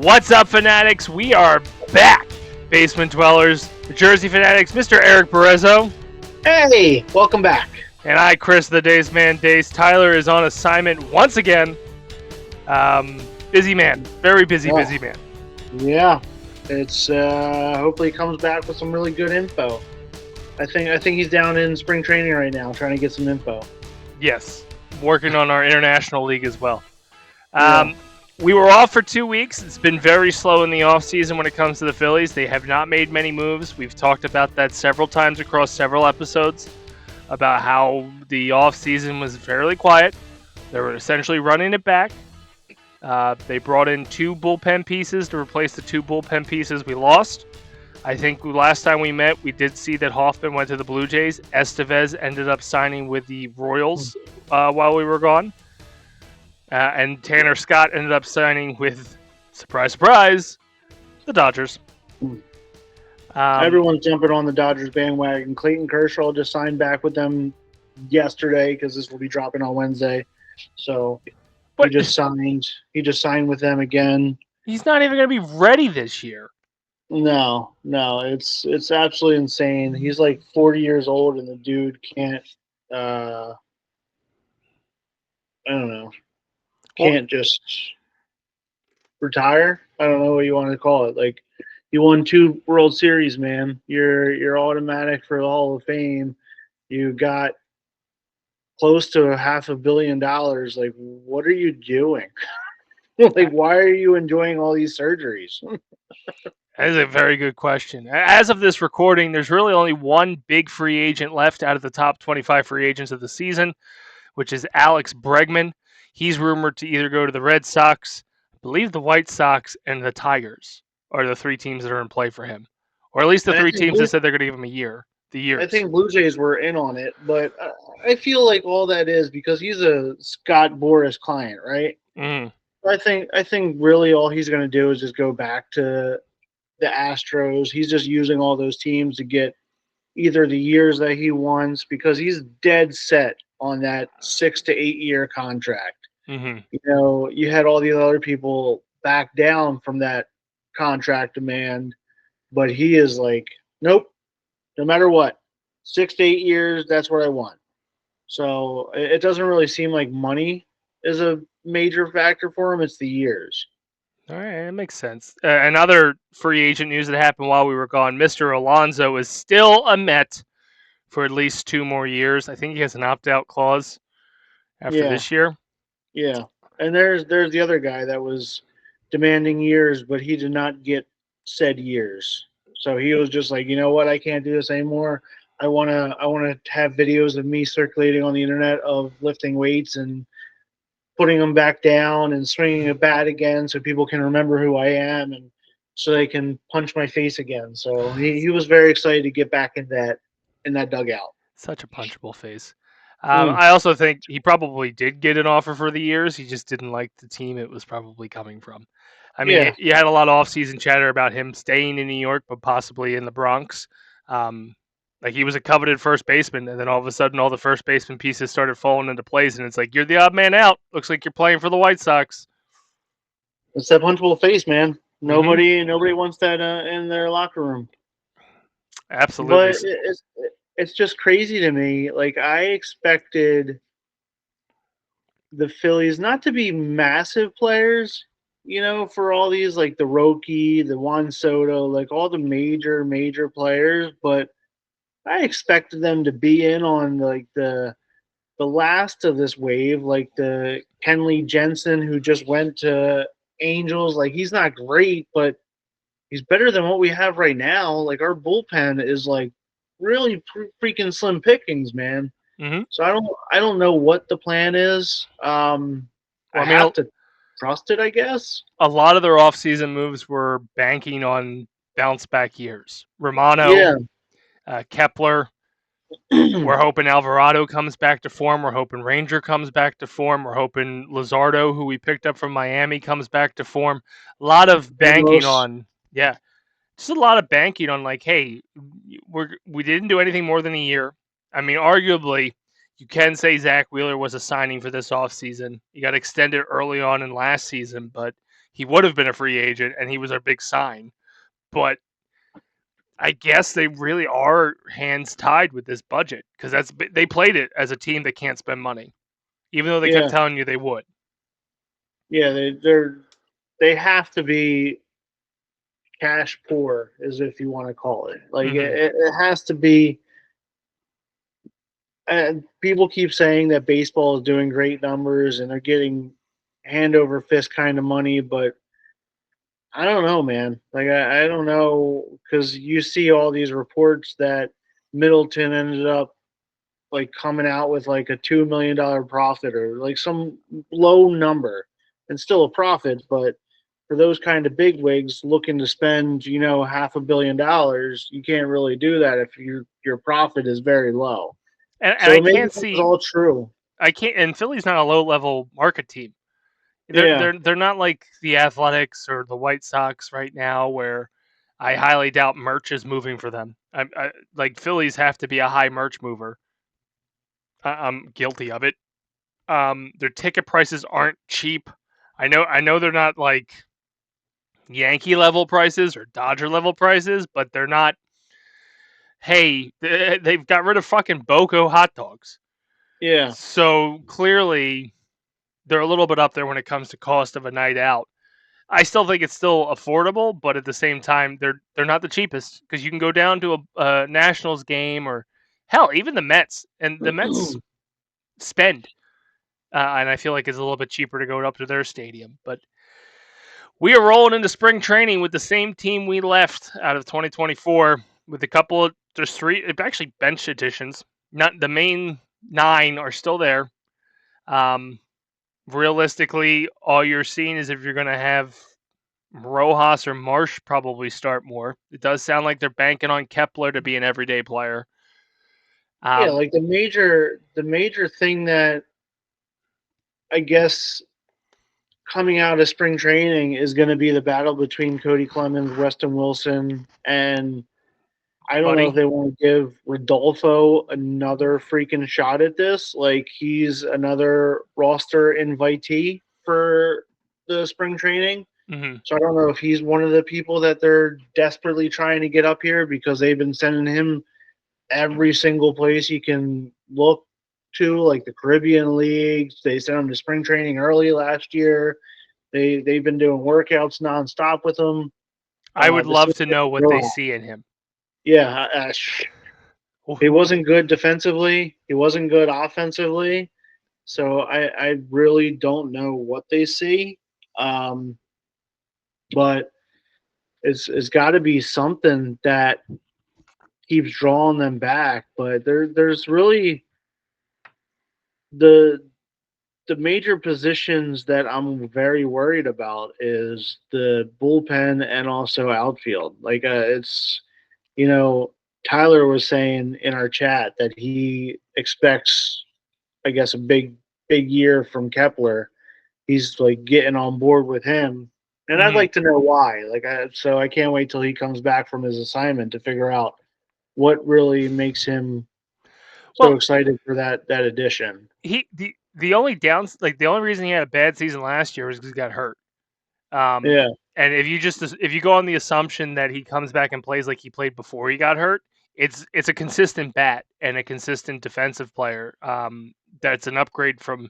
What's up, Fanatics? We are back. Basement Dwellers, the Jersey Fanatics, Mr. Eric Berezzo. Hey, welcome back. And I, Chris the Dace Man Dace. Tyler is on assignment once again. Busy man. Very busy man. Yeah. It's hopefully he comes back with some really good info. I think he's down in spring training right now trying to get some info. Yes. Working on our international league as well. Yeah. We were off for 2 weeks. It's been very slow in the offseason when it comes to the Phillies. They have not made many moves. We've talked about that several times across several episodes about how the offseason was fairly quiet. They were essentially running it back. They brought in 2 bullpen pieces to replace the 2 bullpen pieces we lost. I think last time we met, we did see that Hoffman went to the Blue Jays. Estevez ended up signing with the Royals while we were gone. And Tanner Scott ended up signing with, surprise, surprise, the Dodgers. Everyone's jumping on the Dodgers bandwagon. Clayton Kershaw just signed back with them yesterday because this will be dropping on Wednesday. So he just signed with them again. He's not even going to be ready this year. No, it's absolutely insane. He's like 40 years old, and the dude can't. I don't know. Can't just retire. I don't know what you want to call it. Like, you won 2 World Series, man. You're automatic for the Hall of Fame. You got close to $500 million. Like, what are you doing? Like, why are you enjoying all these surgeries? That is a very good question. As of this recording, there's really only one big free agent left out of the top 25 free agents of the season, which is Alex Bregman. He's rumored to either go to the Red Sox, I believe the White Sox, and the Tigers are the 3 teams that are in play for him. Or at least the 3 teams that said they're going to give him a year. The years. I think Blue Jays were in on it, but I feel like all that is because he's a Scott Boras client, right? Mm. I think really all he's going to do is just go back to the Astros. He's just using all those teams to get either the years that he wants because he's dead set on that 6 to 8 year contract. Mm-hmm. You know, you had all these other people back down from that contract demand, but he is like, nope, no matter what, 6 to 8 years, that's what I want. So it doesn't really seem like money is a major factor for him. It's the years. All right, that makes sense. Another free agent news that happened while we were gone, Mr. Alonso is still a Met for at least 2 more years. I think he has an opt-out clause after this year. Yeah. And there's the other guy that was demanding years, but he did not get said years. So he was just like, you know what, I can't do this anymore. I wanna have videos of me circulating on the internet of lifting weights and putting them back down and swinging a bat again so people can remember who I am and so they can punch my face again. So he was very excited to get back in that dugout. Such a punchable face. I also think he probably did get an offer for the years. He just didn't like the team it was probably coming from. I mean, you had a lot of off-season chatter about him staying in New York, but possibly in the Bronx. Like he was a coveted first baseman, and then all of a sudden, all the first baseman pieces started falling into place, and it's like you're the odd man out. Looks like you're playing for the White Sox. It's that punchable face, man. Nobody wants that in their locker room. Absolutely. But it's just crazy to me. Like, I expected the Phillies not to be massive players, you know, for all these, like the Roki, the Juan Soto, like all the major players, but I expected them to be in on like the last of this wave, like the Kenley Jensen who just went to Angels. Like, he's not great, but he's better than what we have right now. Like, our bullpen is like really freaking slim pickings, man. Mm-hmm. So I don't know what the plan is. I have to trust it, I guess. A lot of their offseason moves were banking on bounce back years. Romano, Kepler. We're hoping Alvarado comes back to form. We're hoping Ranger comes back to form. We're hoping Luzardo, who we picked up from Miami, comes back to form. A lot of banking on, just a lot of banking on like, hey, we didn't do anything more than a year. I mean, arguably, you can say Zach Wheeler was a signing for this offseason. He got extended early on in last season, but he would have been a free agent, and he was our big sign. But I guess they really are hands tied with this budget because they played it as a team that can't spend money, even though they kept Yeah, telling you they would. yeah, they have to be cash poor, as if you want to call it. Like Hmm. it has to be. And people keep saying that baseball is doing great numbers and they're getting hand over fist kind of money, but I don't know, man. Like I don't know because you see all these reports that Middleton ended up like coming out with like a $2 million profit or like some low number, and still a profit, but for those kind of big wigs looking to spend, $500 million, you can't really do that if your profit is very low. And I So maybe can't that was see all true. I can't. And Philly's not a low level market team. They're Yeah, they're they're not like the Athletics or the White Sox right now, where I highly doubt merch is moving for them. Like Phillies have to be a high merch mover. I'm guilty of it. Their ticket prices aren't cheap. I know they're not like Yankee level prices or Dodger level prices, but they're not. Hey, they've got rid of fucking BOCO hot dogs, yeah, so clearly they're a little bit up there when it comes to cost of a night out. I still think it's still affordable, but at the same time, they're not the cheapest because you can go down to a Nationals game or hell, even the Mets, and the Mets spend, and I feel like it's a little bit cheaper to go up to their stadium. But we are rolling into spring training with the same team we left out of 2024, with a couple of there's three actually bench additions. Not the main nine are still there. Um, Realistically, all you're seeing is if you're going to have Rojas or Marsh probably start more. It does sound like they're banking on Kepler to be an everyday player. yeah. Um, Like the major thing that I guess coming out of spring training is going to be the battle between Cody Clemens, Weston Wilson, and I don't know if Buddy. they want to give Rodolfo another freaking shot at this. Like he's another roster invitee for the spring training. Hmm. So I don't know if he's one of the people that they're desperately trying to get up here because they've been sending him every single place you can look to, like the Caribbean leagues. They sent him to spring training early last year. They've been doing workouts nonstop with him. I would The love same to thing know with what they Rojas. see in him. Yeah, Oh, he wasn't good defensively. He wasn't good offensively. So I really don't know what they see. Um, but it's got to be something that keeps drawing them back. But there's really the the major positions that I'm very worried about is the bullpen and also outfield. Like it's you know Tyler was saying in our chat that he expects, I guess, a big year from Kepler. He's like getting on board with him, and I'd hmm. like to know why. So I can't wait till he comes back from his assignment to figure out what really makes him so Well, excited for that addition. the only downs like the only reason he had a bad season last year was because he got hurt. Um, Yeah, and if you go on the assumption that he comes back and plays like he played before he got hurt, it's a consistent bat and a consistent defensive player. That's an upgrade from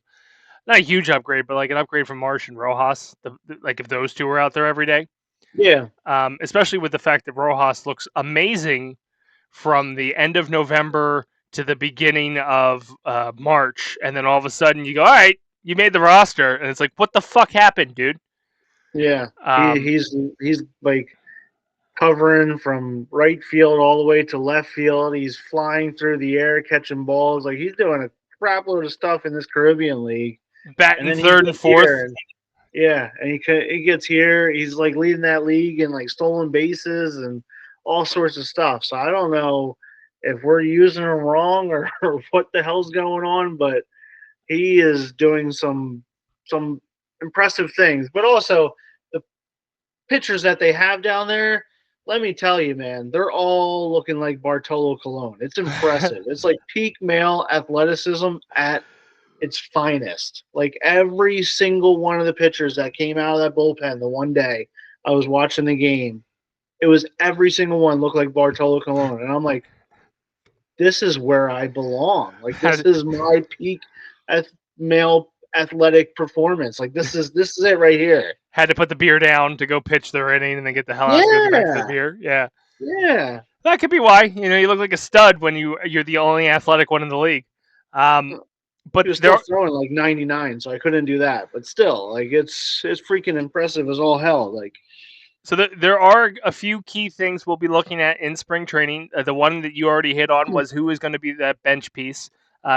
not a huge upgrade, but like an upgrade from Marsh and Rojas. Like if those two were out there every day, yeah, especially with the fact that Rojas looks amazing from the end of November to the beginning of March, and then all of a sudden you go, all right, you made the roster, and it's like, what the fuck happened, dude? yeah. He, Um, he's like covering from right field all the way to left field. He's flying through the air, catching balls. Like he's doing a crap load of stuff in this Caribbean league. And Batting then he third and gets here, fourth. and yeah, and he gets here. He's like leading that league in like stolen bases and all sorts of stuff. So I don't know if we're using him wrong or what the hell's going on, but he is doing some impressive things. But also the pitchers that they have down there, let me tell you, man, they're all looking like Bartolo Colon. It's impressive. It's like peak male athleticism at its finest. Like every single one of the pitchers that came out of that bullpen the one day I was watching the game, it was every single one looked like Bartolo Colon, and I'm like, this is where I belong. Like this Had is my peak male athletic performance. Like this is it right here. had to put the beer down to go pitch their inning and then get the hell out and go back to the Yeah, beer. Yeah, yeah. that could be why. You look like a stud when you're the only athletic one in the league. Um, He but was still there throwing like 99, so I couldn't do that. But still, like it's freaking impressive as all hell. Like there are a few key things we'll be looking at in spring training. The one that you already hit on was who is going to be that bench piece.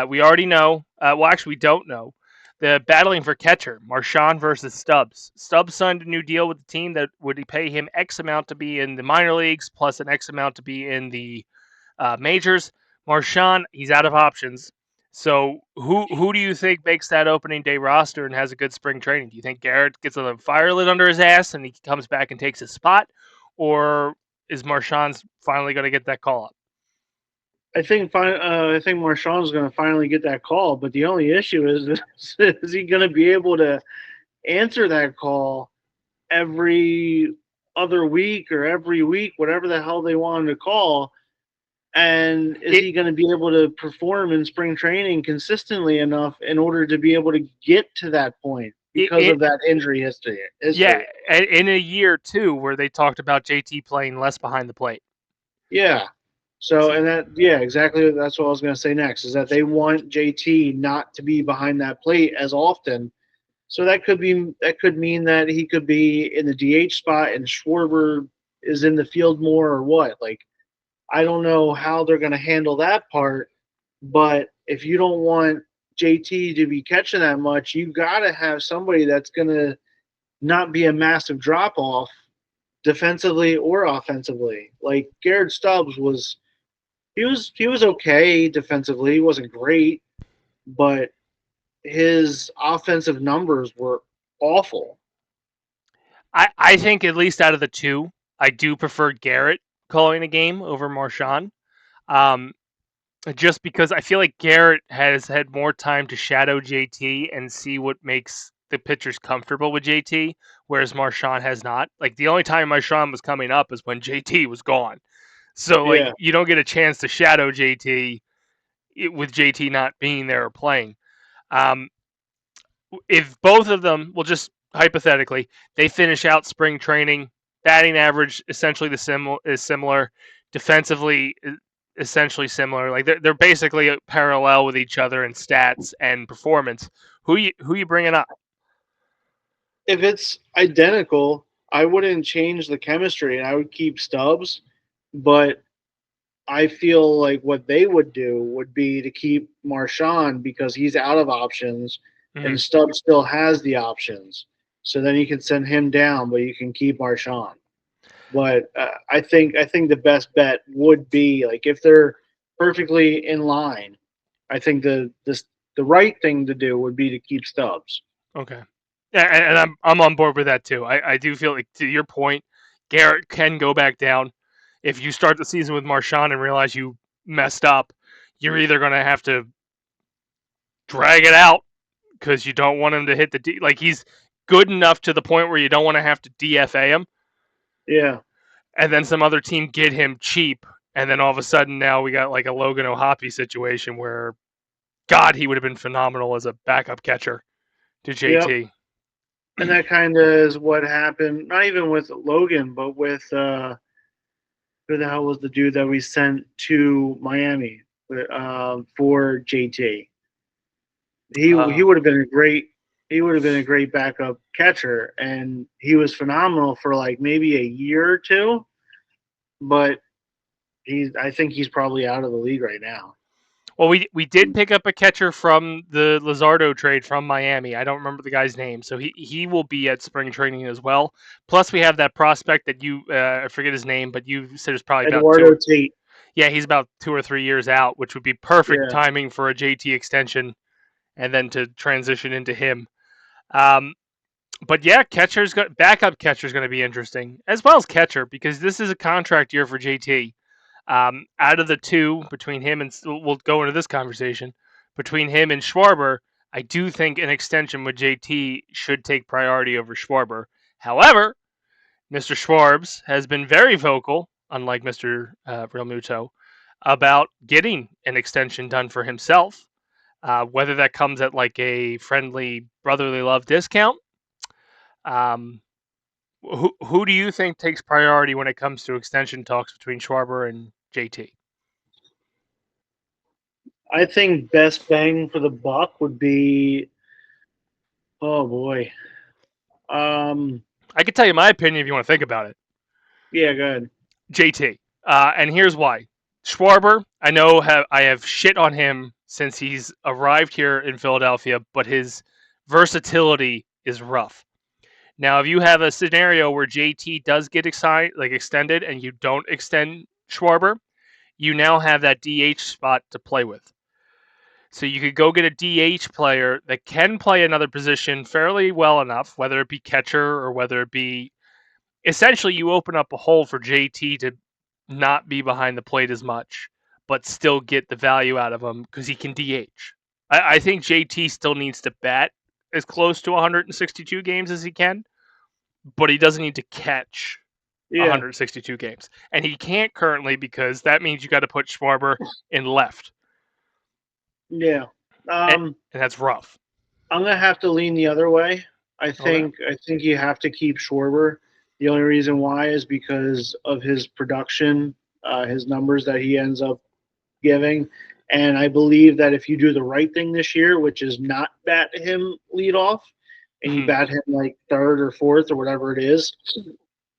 We already know. Well, actually, we don't know. The battling for catcher, Marchand versus Stubbs. Stubbs signed a new deal with the team that would pay him X amount to be in the minor leagues plus an X amount to be in the majors. Marchand, he's out of options. So who do you think makes that opening day roster and has a good spring training? Do you think Garrett gets a fire lit under his ass and he comes back and takes his spot, or is Marchand's finally going to get that call up? I think Marchand's going to finally get that call, but the only issue is he going to be able to answer that call every other week or every week, whatever the hell they want him to call? And is he going to be able to perform in spring training consistently enough in order to be able to get to that point because of that injury history? Yeah, in a year too, where they talked about JT playing less behind the plate. Yeah. So, and exactly. That's what I was going to say next is that they want JT not to be behind that plate as often. So that could mean that he could be in the DH spot and Schwarber is in the field more or what. Like, I don't know how they're going to handle that part, but if you don't want JT to be catching that much, you got to have somebody that's going to not be a massive drop off defensively or offensively. Like Garrett Stubbs he was okay defensively. He wasn't great, but his offensive numbers were awful. I think at least out of the two, I do prefer Garrett calling a game over Marchand. Um, just because I feel like Garrett has had more time to shadow JT and see what makes the pitchers comfortable with JT, whereas Marchand has not. Like the only time Marchand was coming up is when JT was gone. So like Yeah. you don't get a chance to shadow JT with JT not being there or playing. Um, if both of them, well, just hypothetically, they finish out spring training, batting average essentially is similar, defensively essentially similar. Like they're basically parallel with each other in stats and performance. Who you bringing up? If it's identical, I wouldn't change the chemistry and I would keep Stubbs, but I feel like what they would do would be to keep Marchand because he's out of options Mm-hmm. and Stubbs still has the options. So then you can send him down, but you can keep Marchand. But I think the best bet would be like if they're perfectly in line. I think the right thing to do would be to keep Stubbs. Okay. Yeah, and I'm on board with that too. I do feel like to your point, Garrett can go back down. If you start the season with Marchand and realize you messed up, you're either going to have to drag it out because you don't want him to hit like he's good enough to the point where you don't want to have to DFA him, Yeah. and then some other team get him cheap, and then all of a sudden now we got like a Logan O'Hoppe situation where God he would have been phenomenal as a backup catcher to Yep. JT. And that kind of is what happened. Not even with Logan, but with who the hell was the dude that we sent to Miami for JT? He Uh, would have been a great backup catcher, and he was phenomenal for like maybe a year or two. But I think he's probably out of the league right now. well, we did pick up a catcher from the Luzardo trade from Miami. I don't remember the guy's name, so he will be at spring training as well. Plus, we have that prospect that you I forget his name, but you said it's probably about Eduardo Tate. yeah, he's about 2 or 3 years out, which would be perfect Yeah. timing for a JT extension and then to transition into him. Um, but yeah, backup catcher's going to be interesting as well as catcher because this is a contract year for JT. Out of the two, between him and we'll go into this conversation between him and Schwarber, I do think an extension with JT should take priority over Schwarber. However, Mr. Schwarbs has been very vocal, unlike Mr. Realmuto, about getting an extension done for himself. Whether that comes at like a friendly brotherly love discount. Um, who do you think takes priority when it comes to extension talks between Schwarber and JT? I think best bang for the buck would be, oh boy. I can tell you my opinion if you want to think about it. Yeah, go ahead. JT, and here's why. Schwarber, I have shit on him since he's arrived here in Philadelphia, but his versatility is rough. Now, if you have a scenario where JT does get extended, and you don't extend Schwarber, you now have that DH spot to play with. So you could go get a DH player that can play another position fairly well enough, whether it be catcher or whether it be. Essentially, you open up a hole for JT to not be behind the plate as much, but still get the value out of him because he can DH. I think JT still needs to bat as close to 162 games as he can, but he doesn't need to catch Yeah, 162 games. And he can't currently because that means you got to put Schwarber in left. yeah. And, Um, and that's rough. I'm gonna have to lean the other way. Okay. I think you have to keep Schwarber. The only reason why is because of his production, his numbers that he ends up giving. And I believe that if you do the right thing this year, which is not bat him lead off, and you Mm-hmm. bat him like third or fourth or whatever it is,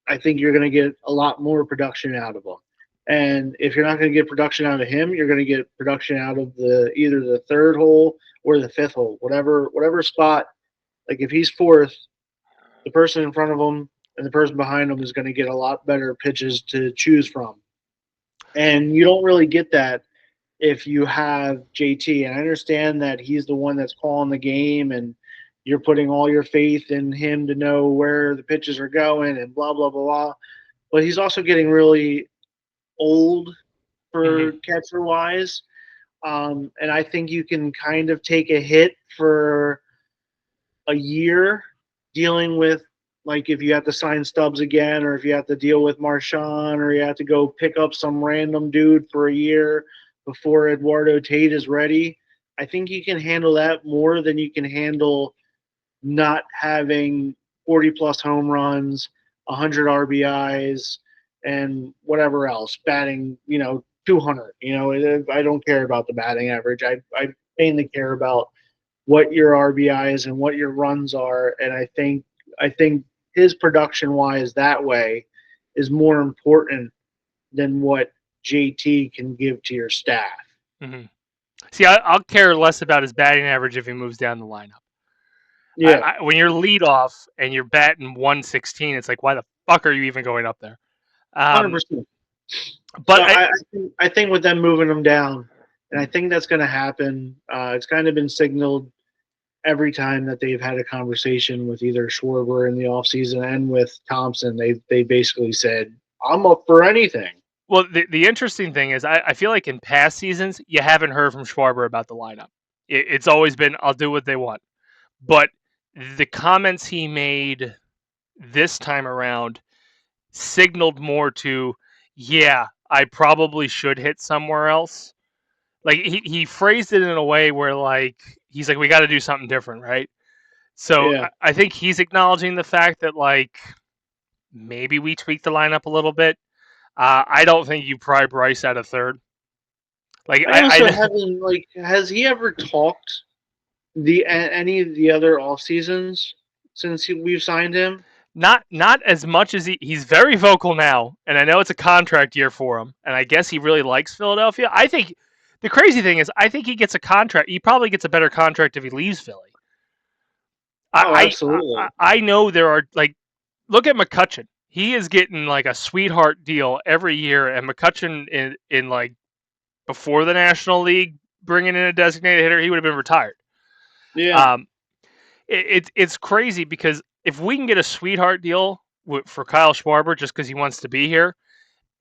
I think you're going to get a lot more production out of him. And if you're not going to get production out of him, you're going to get production out of the either the third hole or the fifth hole, whatever spot. Like if he's fourth, the person in front of him and the person behind him is going to get a lot better pitches to choose from. And you don't really get that if you have JT. And I understand that he's the one that's calling the game and you're putting all your faith in him to know where the pitches are going and blah, blah, blah, blah. But he's also getting really old for Mm-hmm. catcher wise. And I think you can kind of take a hit for a year dealing with, like, if you have to sign Stubbs again, or if you have to deal with Marshawn, or you have to go pick up some random dude for a year before Eduardo Tate is ready. I think you can handle that more than you can handle not having 40 plus home runs, 100 RBIs, and whatever else, batting, 200. I don't care about the batting average. I mainly care about what your RBIs and what your runs are. And I think his production wise that way is more important than what JT can give to your staff. Mm-hmm. See, I'll care less about his batting average if he moves down the lineup. Yeah, When you're lead off and you're batting 116, it's like, why the fuck are you even going up there? 100%. But So I think with them moving him down, and I think that's going to happen. It's kind of been signaled every time that they've had a conversation with either Schwarber in the offseason and with Thompson. They basically said, "I'm up for anything." well, the interesting thing is, I feel like in past seasons, you haven't heard from Schwarber about the lineup. It's always been, I'll do what they want. But the comments he made this time around signaled more to, yeah, I probably should hit somewhere else. Like he phrased it in a way where like he's like, we got to do something different, right? So Yeah, I think he's acknowledging the fact that like maybe we tweaked the lineup a little bit. I don't think you pry Bryce out of third. Like I also I haven't like. Has he ever talked any of the other off seasons since we've signed him? not as much as he's very vocal now, and I know it's a contract year for him, and I guess he really likes Philadelphia. I think the crazy thing is I think he gets a contract. He probably gets a better contract if he leaves Philly. Oh, I absolutely. I know there are like look at McCutchen. He is getting like a sweetheart deal every year, and McCutchen in like before the National League bringing in a designated hitter, he would have been retired. Yeah. Um, it's crazy because if we can get a sweetheart deal for Kyle Schwarber just because he wants to be here,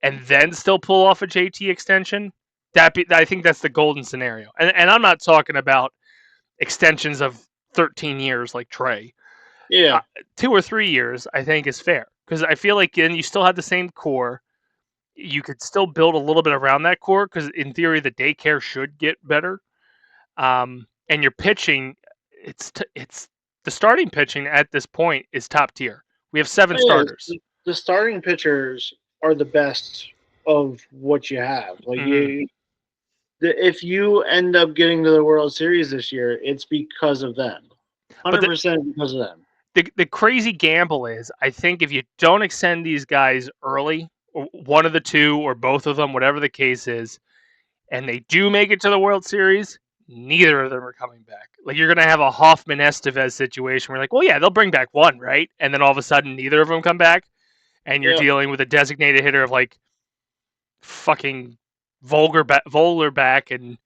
and then still pull off a JT extension, I think that's the golden scenario. And I'm not talking about extensions of 13 years like Trey. Yeah. 2 or 3 years, I think, is fair because I feel like then you still have the same core. You could still build a little bit around that core because in theory the daycare should get better. And your pitching, it's the starting pitching at this point is top tier. We have 7 Oh, starters. yeah, the starting pitchers are the best of what you have. Like Mm-hmm. if you end up getting to the World Series this year, it's because of them. But 100% because of them. the crazy gamble is, I think if you don't extend these guys early, or one of the two or both of them, whatever the case is, and they do make it to the World Series, neither of them are coming back. Like you're gonna have a Hoffman Estevez situation where like, well, yeah, they'll bring back one, right? And then all of a sudden, neither of them come back, and you're Yeah. dealing with a designated hitter of like fucking Vogler back and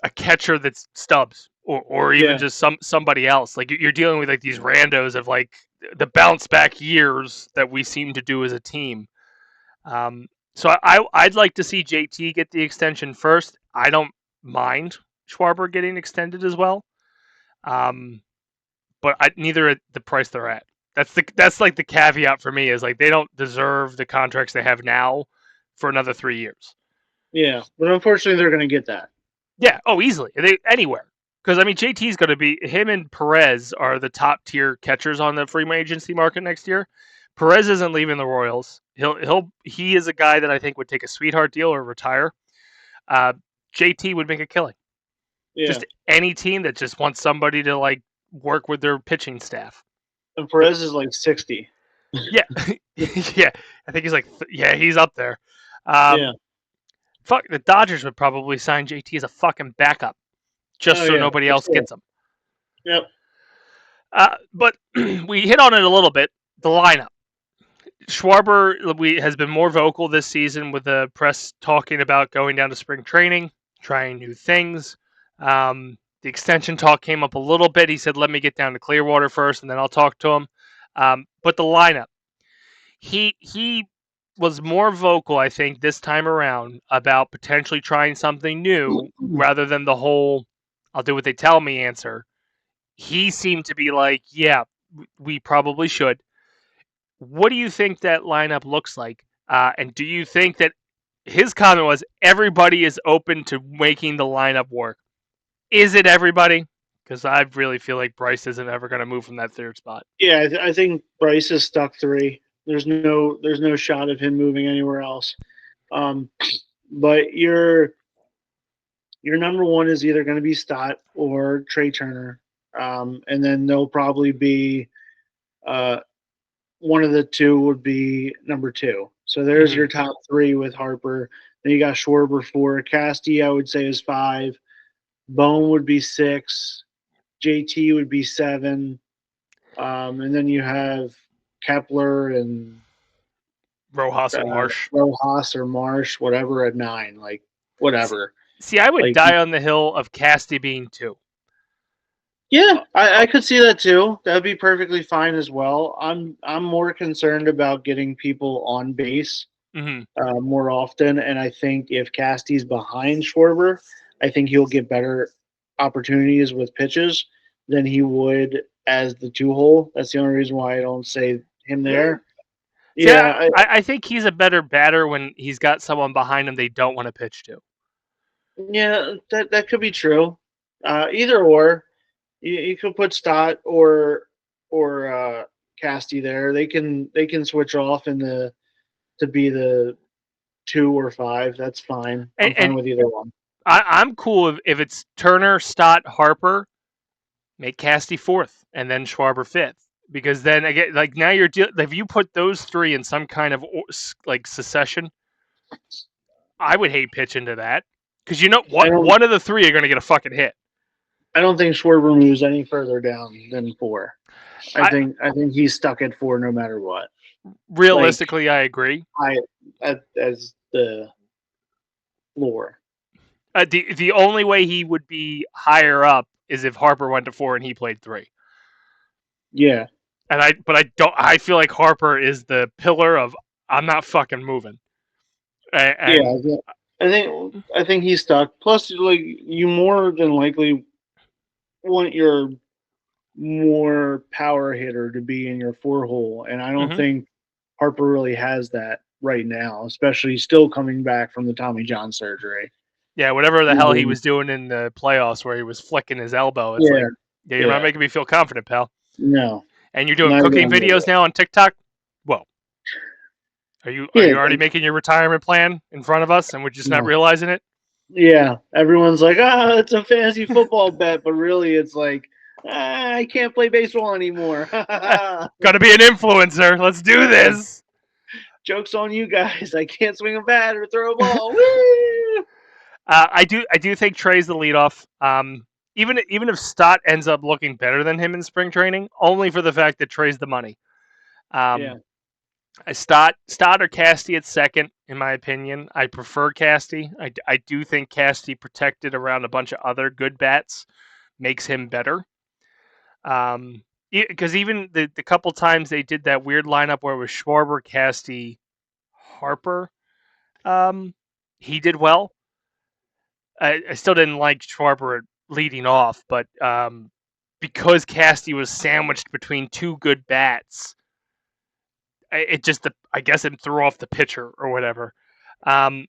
a catcher that's Stubbs or even Yeah. just somebody else. Like you're dealing with like these randos of like the bounce back years that we seem to do as a team. So I'd like to see JT get the extension first. I don't mind Schwarber getting extended as well, but neither at the price they're at. That's like the caveat for me is like they don't deserve the contracts they have now for another 3 years. Yeah. But unfortunately, they're going to get that. Yeah. Oh, easily. Anywhere. Because I mean, JT's going to be him and Perez are the top tier catchers on the free agency market next year. Perez isn't leaving the Royals. He is a guy that I think would take a sweetheart deal or retire. Uh, JT would make a killing. Yeah. Just any team that just wants somebody to like work with their pitching staff. And But Perez is like 60. yeah, yeah, I think he's like he's up there. Yeah. Fuck, the Dodgers would probably sign JT as a fucking backup just Oh, so yeah. nobody For else sure. gets him. Yep. But we hit on it a little bit. The lineup. Schwarber has been more vocal this season with the press talking about going down to spring training, trying new things. The extension talk came up a little bit. He said, "Let me get down to Clearwater first, and then I'll talk to him." But the lineup, he was more vocal, I think, this time around about potentially trying something new rather than the whole "I'll do what they tell me" answer. He seemed to be like, "Yeah, we probably should." What do you think that lineup looks like? And do you think that his comment was everybody is open to making the lineup work? Is it everybody? Because I really feel like Bryce isn't ever going to move from that third spot. Yeah. I think Bryce is stuck 3. There's no shot of him moving anywhere else. But your number one is either going to be Stott or Trey Turner. And then there'll probably be one of the two would be number 2. So there's your top 3 with Harper. Then you got Schwarber 4. Casty, I would say, is 5. Bone would be 6. JT would be 7. And then you have Kepler and Rojas or Marsh. Rojas or Marsh, whatever, at 9. Like, whatever. See, I would Like, die on the hill of Casty being 2. yeah, I could see that too. That'd be perfectly fine as well. I'm more concerned about getting people on base Mm-hmm. more often, and I think if Casty's behind Schwarber, I think he'll get better opportunities with pitches than he would as the 2 hole. That's the only reason why I don't say him there. See, Yeah, I think he's a better batter when he's got someone behind him they don't want to pitch to. yeah, that could be true. Either or. You could put Stott or Casty there. They can switch off to be the 2 or 5. That's fine. I'm fine And with either one. I'm cool if it's Turner, Stott, Harper, make Casty 4th, and then Schwarber 5th. Because then again, like now if you put those 3 in some kind of like succession, I would hate pitching to that because you know I what, don't one of the 3 are going to get a fucking hit. I don't think Schwarber moves any further down than 4. I I think I think he's stuck at 4 no matter what. Like realistically, I agree. as the floor. The only way he would be higher up is if Harper went to 4 and he played 3. Yeah. And I feel like Harper is the pillar of I'm not fucking moving. And Yeah, I think he's stuck. Plus, like you more than likely want your more power hitter to be in your four hole, and I don't Hmm. think Harper really has that right now, especially still coming back from the Tommy John surgery. Yeah, whatever the hell he Um, was doing in the playoffs where he was flicking his elbow, it's yeah, like, yeah, you're not yeah, making me feel confident, pal. no, And you're doing neither cooking one of videos it. now on TikTok. Whoa, are Yeah, you already like, making your retirement plan in front of us, and we're just not no. realizing it? Yeah, everyone's like, ah, it's a fantasy football bet, but really, it's like, I can't play baseball anymore. Got to be an influencer. Let's do Yeah, this. joke's on you guys. I can't swing a bat or throw a ball. Woo! I do think Trey's the leadoff. Even if Stott ends up looking better than him in spring training, only for the fact that Trey's the money. Yeah, Um, Stott or Casty at second, in my opinion. I prefer Casty. I do think Casty protected around a bunch of other good bats makes him better. Because even the couple times they did that weird lineup where it was Schwarber, Casty, Harper, um, he did well. I still didn't like Schwarber leading off, but because Casty was sandwiched between two good bats, it just I guess it threw off the pitcher or whatever. Um,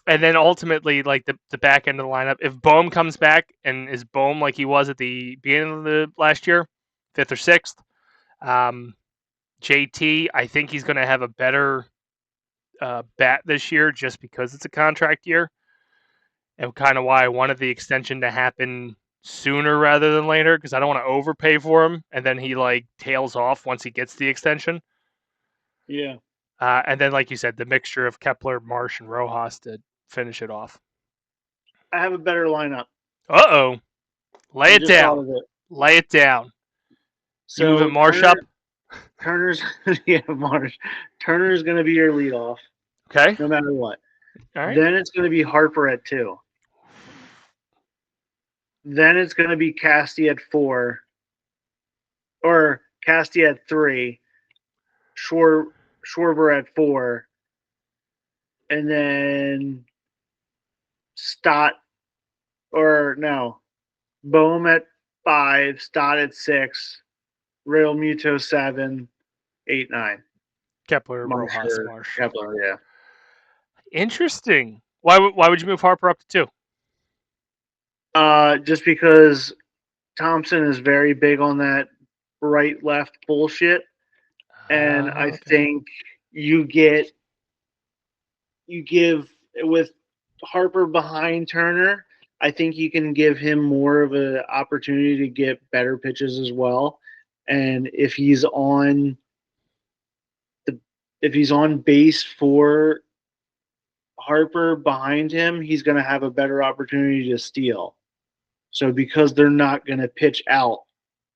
and then ultimately, like the back end of the lineup, if Bohm comes back and is Bohm like he was at the beginning of the last year, fifth or sixth, um, JT, I think he's going to have a better bat this year just because it's a contract year, and kind of why I wanted the extension to happen sooner rather than later because I don't want to overpay for him and then he like tails off once he gets the extension. yeah. And then, like you said, the mixture of Kepler, Marsh, and Rojas to finish it off. I have a better lineup. Uh oh, lay I it just thought down, of it. lay it down. You moving So Marsh up? Turner's, yeah, Marsh. Turner's going to be your leadoff, Okay, no matter what. all right. Then it's going to be Harper at 2. Then it's going to be Casty at 4, or Casty at 3, Schwarber at 4, and then Stott, or no, Bohm at 5, Stott at 6, Real Muto 7, 8, 9. Kepler, Rojas, Marsh, Marsh. Kepler, yeah. Interesting. Why would you move Harper up to two? Just because Thompson is very big on that right left bullshit, and I Okay. think you get you give with Harper behind Turner. I think you can give him more of an opportunity to get better pitches as well. And the if he's on base for Harper behind him, he's going to have a better opportunity to steal. So because they're not going to pitch out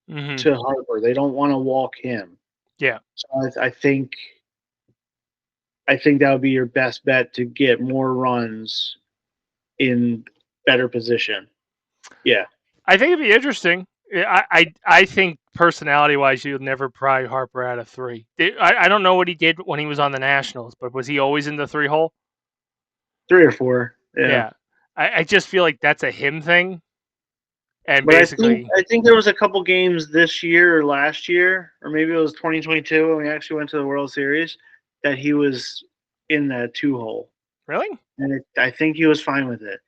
Mm-hmm. to Harper, they don't want to walk him. Yeah. So I think that would be your best bet to get more runs in better position. Yeah. I think it'd be interesting. I think personality wise, you'll never pry Harper out of three. I don't know what he did when he was on the Nationals, but was he always in the three hole? 3 or 4. Yeah. Yeah. I just feel like that's a him thing. And But I think basically, I think there was a couple games this year or last year, or maybe it was 2022 when we actually went to the World Series, that he was in that 2 hole, really, and I think he was fine with it.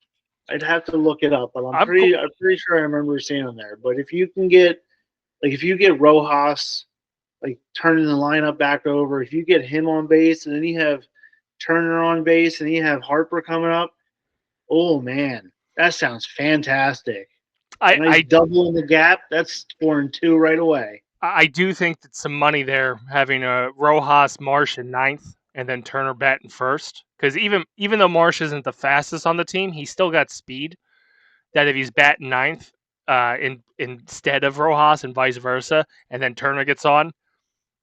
I'd have to look it up, but I'm I'm cool. pretty sure I remember seeing him there. But if you can get if you get Rojas like turning the lineup back over, if you get him on base and then you have Turner on base and you have Harper coming up, oh man, that sounds fantastic. A I, nice I double in the gap, that's scoring 2 right away. I do think that some money there having a Rojas Marsh in ninth and then Turner batting first. Because even though Marsh isn't the fastest on the team, he's still got speed. That if he's batting ninth, instead of Rojas and vice versa, and then Turner gets on,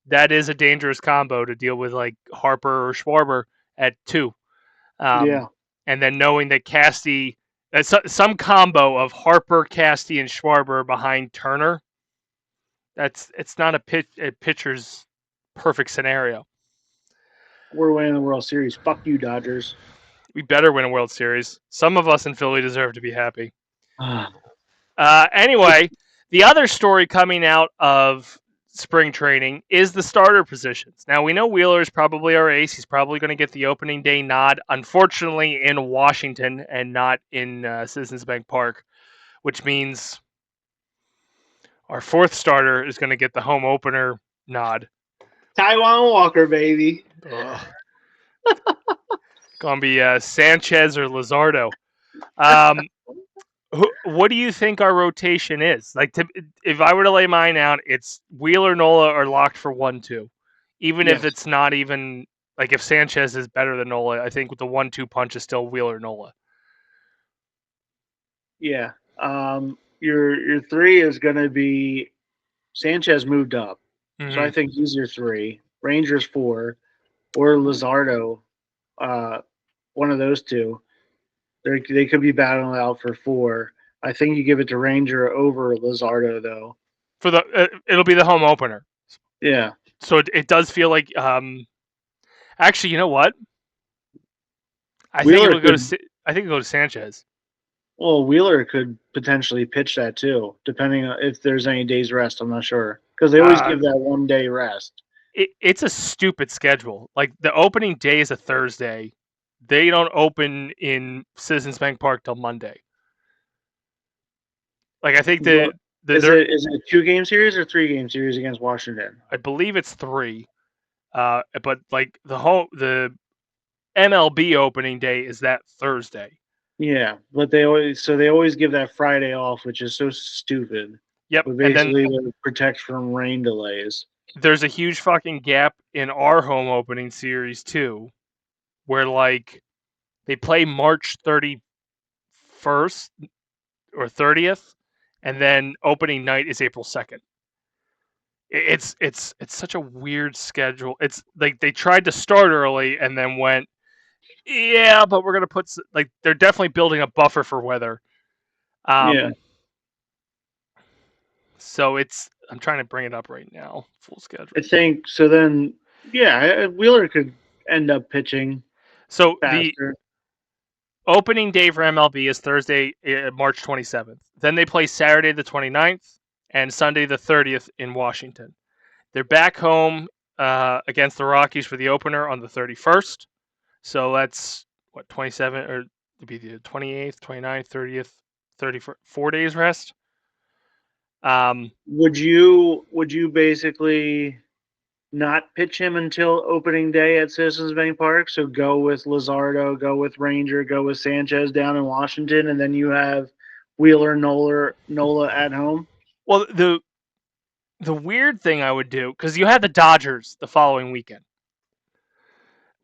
that is a dangerous combo to deal with like Harper or Schwarber at two. Um, Yeah, and then knowing that Casty, some combo of Harper, Casty, and Schwarber behind Turner, it's not a pitcher's perfect scenario. we're winning the World Series. Fuck you, Dodgers. We better win a World Series. Some of us in Philly deserve to be happy. Ah, Anyway, The other story coming out of spring training is the starter positions. Now, we know Wheeler is probably our ace. He's probably going to get the opening day nod, unfortunately, in Washington and not in Citizens Bank Park, which means our fourth starter is going to get the home opener nod. Taiwan Walker, baby. Going to be Sanchez or Luzardo. What do you think our rotation is? Like, if I were to lay mine out, it's Wheeler, Nola are locked for 1-2. Even if Yes. it's not even like if Sanchez is better than Nola, I think the 1-2 punch is still Wheeler Nola. Yeah. Your three is going to be Sanchez moved up, so I think he's your three. Rangers 4 or Luzardo, one of those two. They could be battling out for 4. I think you give it to Ranger over Luzardo though. For the it'll be the home opener. Yeah. So it does feel like actually, you know what? I think Wheeler it'll go could. to Sanchez. Well, Wheeler could potentially pitch that too, depending on if there's any days rest. I'm not sure because they always give that 1 day rest. It's a stupid schedule. Like the opening day is a Thursday. They don't open in Citizens Bank Park till Monday. Like I think Is it a 2-game series or 3-game series against Washington? I believe it's 3. But like the MLB opening day is that Thursday. Yeah, but they always give that Friday off, which is so stupid. Yep, But and then basically to protect from rain delays. there's a huge fucking gap in our home opening series too, where like they play March 31st or 30th, and then opening night is April 2nd. It's such a weird schedule. It's like they tried to start early and then went, yeah, but we're gonna put like they're definitely building a buffer for weather. Yeah. So I'm trying to bring it up right now. Full schedule. I think so. Then, yeah, Wheeler could end up pitching So the faster. opening day for MLB is Thursday, March 27th. Then they play Saturday the 29th and Sunday the 30th in Washington. They're back home against the Rockies for the opener on the 31st. So that's what 27 or it'd be the 28th, 29th, 30th, 31st, 4 days rest. Would you basically not pitch him until opening day at Citizens Bank Park? So go with Luzardo, go with Ranger, go with Sanchez down in Washington, and then you have Wheeler Nola at home. Well, the weird thing I would do because you had the Dodgers the following weekend.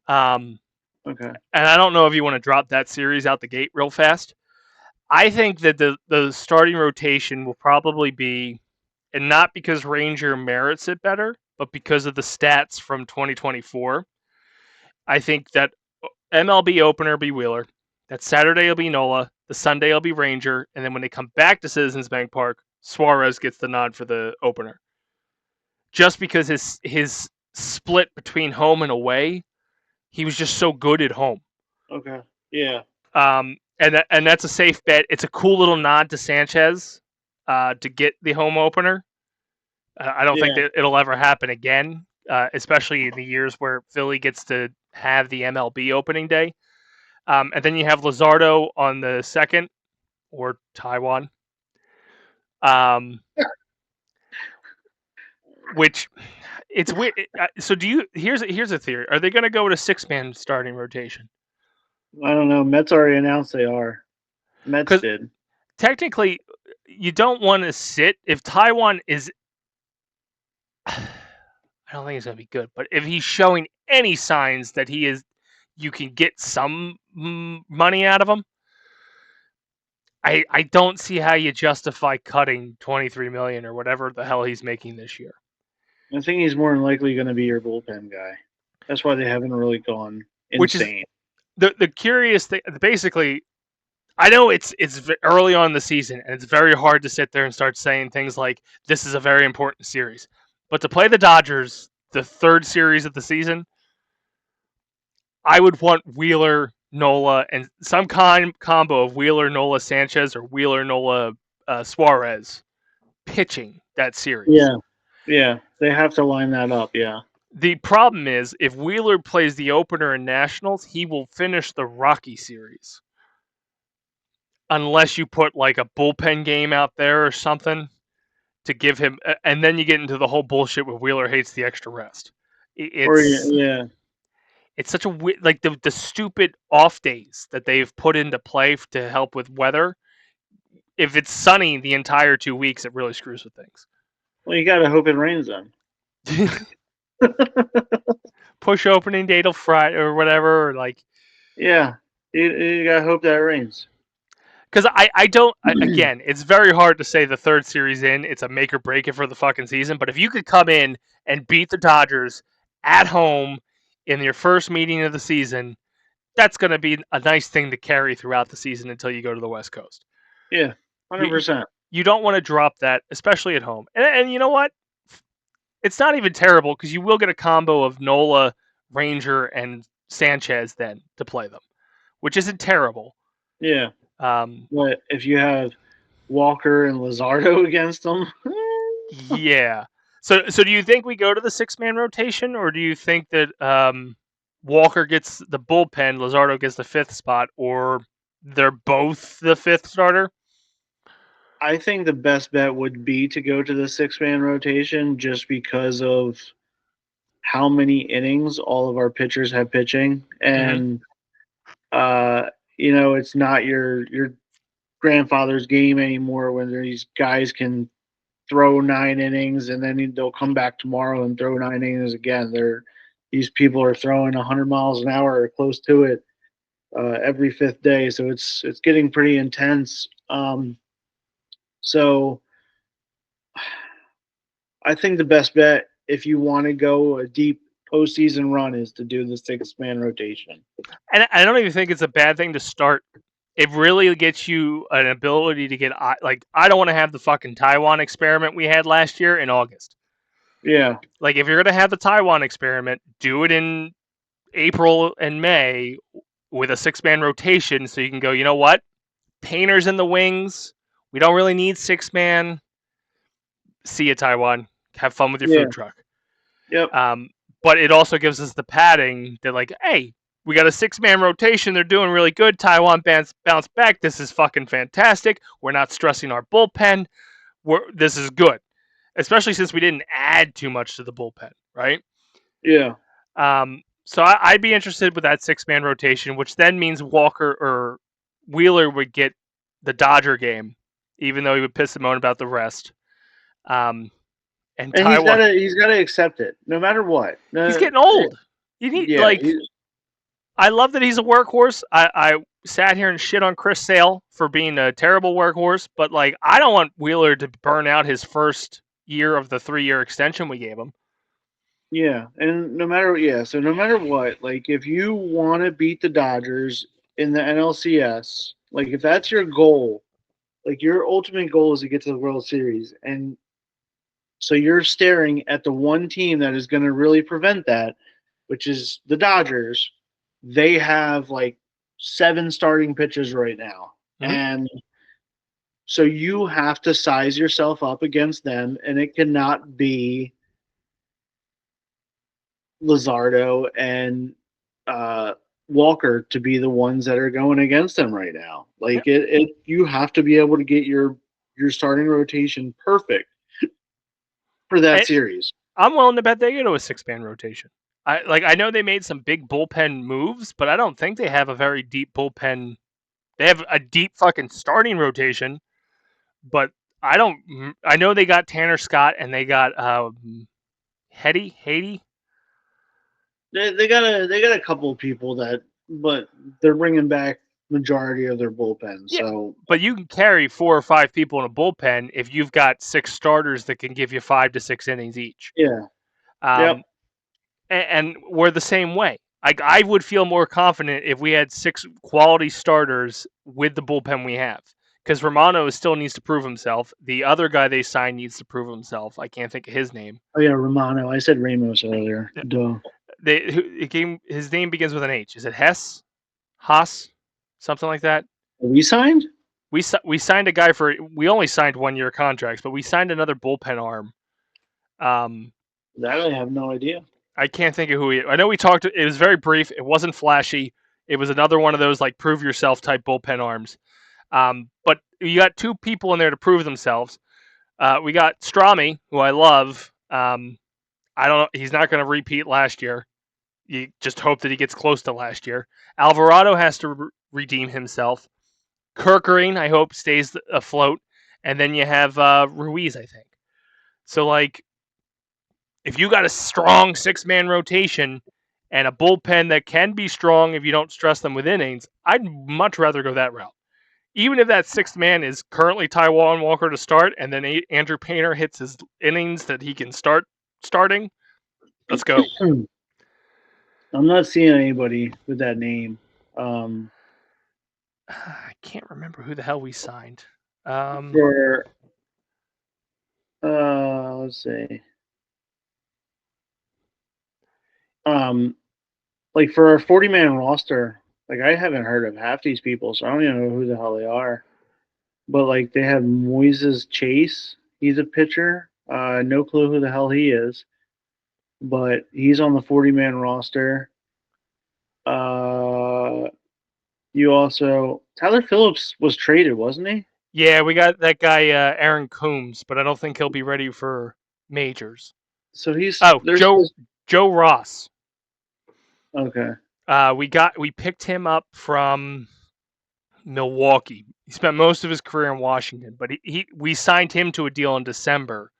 Okay. And I don't know if you want to drop that series out the gate real fast. I think that the starting rotation will probably be, and not because Ranger merits it better, but because of the stats from 2024. I think that MLB opener be Wheeler. That Saturday will be Nola. The Sunday will be Ranger, and then when they come back to Citizens Bank Park, Suarez gets the nod for the opener. Just because his split between home and away, he was just so good at home. Okay. Yeah. And that's a safe bet. It's a cool little nod to Sanchez to get the home opener. I don't think that it'll ever happen again, especially in the years where Philly gets to have the MLB opening day. And then you have Luzardo on the 2nd, or Taiwan. Which it's weird. So here's a theory. Are they going to go with a 6-man starting rotation? I don't know. Mets already announced they are. Mets did. Technically, you don't want to sit if Taiwan is. I don't think it's going to be good, but if he's showing any signs that you can get some money out of him. I don't see how you justify cutting $23 million or whatever the hell he's making this year. I think he's more than likely going to be your bullpen guy. That's why they haven't really gone insane. Which is the curious thing. Basically, I know it's early on in the season, and it's very hard to sit there and start saying things like this is a very important series. But to play the Dodgers, the 3rd series of the season, I would want Wheeler, Nola, and some combo of Wheeler, Nola, Sanchez, or Wheeler, Nola, Suarez pitching that series. Yeah. Yeah. They have to line that up. Yeah. The problem is, if Wheeler plays the opener in Nationals, he will finish the Rocky series. Unless you put like a bullpen game out there or something to give him, and then you get into the whole bullshit where Wheeler hates the extra rest. Or It's yeah. it's such a like the stupid off days that they've put into play to help with weather. If it's sunny the entire 2 weeks, it really screws with things. Well, you gotta hope it rains then. Push opening date till Friday or whatever, or like. Yeah. You gotta hope that it rains. Because I don't, again, it's very hard to say the third series in, it's a make or break it for the fucking season. But if you could come in and beat the Dodgers at home in your first meeting of the season, that's going to be a nice thing to carry throughout the season until you go to the West Coast. Yeah. You, 100%. you don't want to drop that, especially at home. And you know what? It's not even terrible because you will get a combo of Nola, Ranger, and Sanchez then to play them, which isn't terrible. Yeah. Um, But if you have Walker and Luzardo against them, Yeah. So do you think we go to the 6-man rotation, or do you think that Walker gets the bullpen, Luzardo gets the fifth spot, or they're both the fifth starter? I think the best bet would be to go to the 6-man rotation just because of how many innings all of our pitchers have pitching, Mm-hmm. and uh, it's not your grandfather's game anymore when these guys can throw 9 innings and then they'll come back tomorrow and throw 9 innings again. These people are throwing 100 miles an hour or close to it every fifth day, so it's getting pretty intense. So I think the best bet if you want to go a deep postseason run is to do the 6-man rotation. And I don't even think it's a bad thing to start. It really gets you an ability to get, like, I don't want to have the fucking Taiwan experiment we had last year in August. Yeah. Like, if you're going to have the Taiwan experiment, do it in April and May with a 6-man rotation so you can go, you know what? Painters in the wings. We don't really need 6-man. See you, Taiwan. Have fun with your Yeah. food truck. Yep. But it also gives us the padding that, like, hey, we got a 6-man rotation. They're doing really good. Taiwan bounce back. This is fucking fantastic. We're not stressing our bullpen. This is good, especially since we didn't add too much to the bullpen, right? Yeah. So I'd be interested with that 6-man rotation, which then means Walker or Wheeler would get the Dodger game, even though he would piss and moan about the rest. And And he's Taiwan, gotta accept it, no matter what. he's getting old. You need, Yeah. like, I love that he's a workhorse. I sat here and shit on Chris Sale for being a terrible workhorse, but, like, I don't want Wheeler to burn out his first year of the 3-year extension we gave him. Yeah, and so no matter what, like if you want to beat the Dodgers in the NLCS, like if that's your goal, like your ultimate goal is to get to the World Series, and so you're staring at the one team that is going to really prevent that, which is the Dodgers. They have like 7 starting pitchers right now, Mm-hmm. and so you have to size yourself up against them, and it cannot be Luzardo and uh, Walker to be the ones that are going against them right now. Yeah. Like you have to be able to get your starting rotation perfect for that And series. I'm willing to bet they go to a 6-man rotation. I know they made some big bullpen moves, but I don't think they have a very deep bullpen. They have a deep fucking starting rotation, but I don't. I know they got Tanner Scott and they got Haiti. They got a couple of people but they're bringing back majority of their bullpen. Yeah, So but you can carry 4 or 5 people in a bullpen if you've got 6 starters that can give you 5 to 6 innings each. yeah, yep, Um, and we're the same way. I would feel more confident if we had 6 quality starters with the bullpen we have. Because Romano still needs to prove himself. The other guy they signed needs to prove himself. I can't think of his name. Oh yeah, Romano. I said Ramos earlier. Duh. His name begins with an H. Is it Hess? Haas? Something like that? Are we signed? we signed a guy we only signed 1 year contracts, but we signed another bullpen arm. That I have no idea. I can't think of who he. I know we talked. It was very brief. It wasn't flashy. It was another one of those like prove yourself type bullpen arms. But you got 2 people in there to prove themselves. We got Strami, who I love. I don't know. He's not going to repeat last year. You just hope that he gets close to last year. Alvarado has to redeem himself. Kirkering, I hope, stays afloat. And then you have Ruiz, I think. So, like, if you got a strong 6-man rotation and a bullpen that can be strong if you don't stress them with innings, I'd much rather go that route. Even if that 6th man is currently Taijuan Walker to start, and then Andrew Painter hits his innings that he can starting, let's go. I'm not seeing anybody with that name. I can't remember who the hell we signed. For let's see. Like for our 40-man roster, like I haven't heard of half these people, so I don't even know who the hell they are. But like they have Moises Chase. He's a pitcher. No clue who the hell he is, but he's on the 40-man roster. You also Tyler Phillips was traded, wasn't he? Yeah, we got that guy Aaron Coombs, but I don't think he'll be ready for majors. So he's there's Joe Ross. Okay. We picked him up from Milwaukee. He spent most of his career in Washington, but we signed him to a deal in December.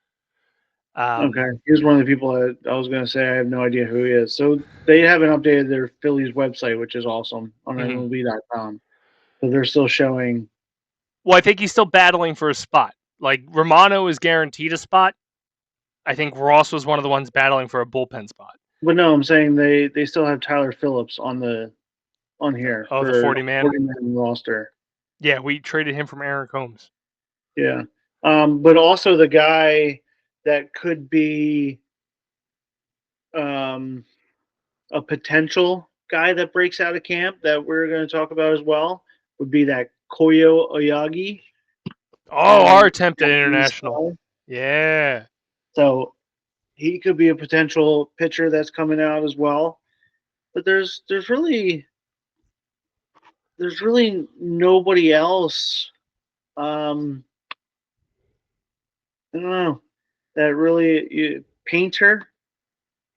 Okay, here's one of the people that I was going to say I have no idea who he is. So they haven't updated their Phillies website, which is awesome, on MLB.com. So they're still showing. Well, I think he's still battling for a spot. Like Romano is guaranteed a spot. I think Ross was one of the ones battling for a bullpen spot. But no, I'm saying they still have Tyler Phillips on here for the 40-man roster. Yeah, we traded him from Aaron Combs. Yeah, but also the guy that could be a potential guy that breaks out of camp that we're going to talk about as well would be that Koyo Oyagi. Oh, our attempt at international. Yeah. So he could be a potential pitcher that's coming out as well. But there's really nobody else. I don't know that really Painter.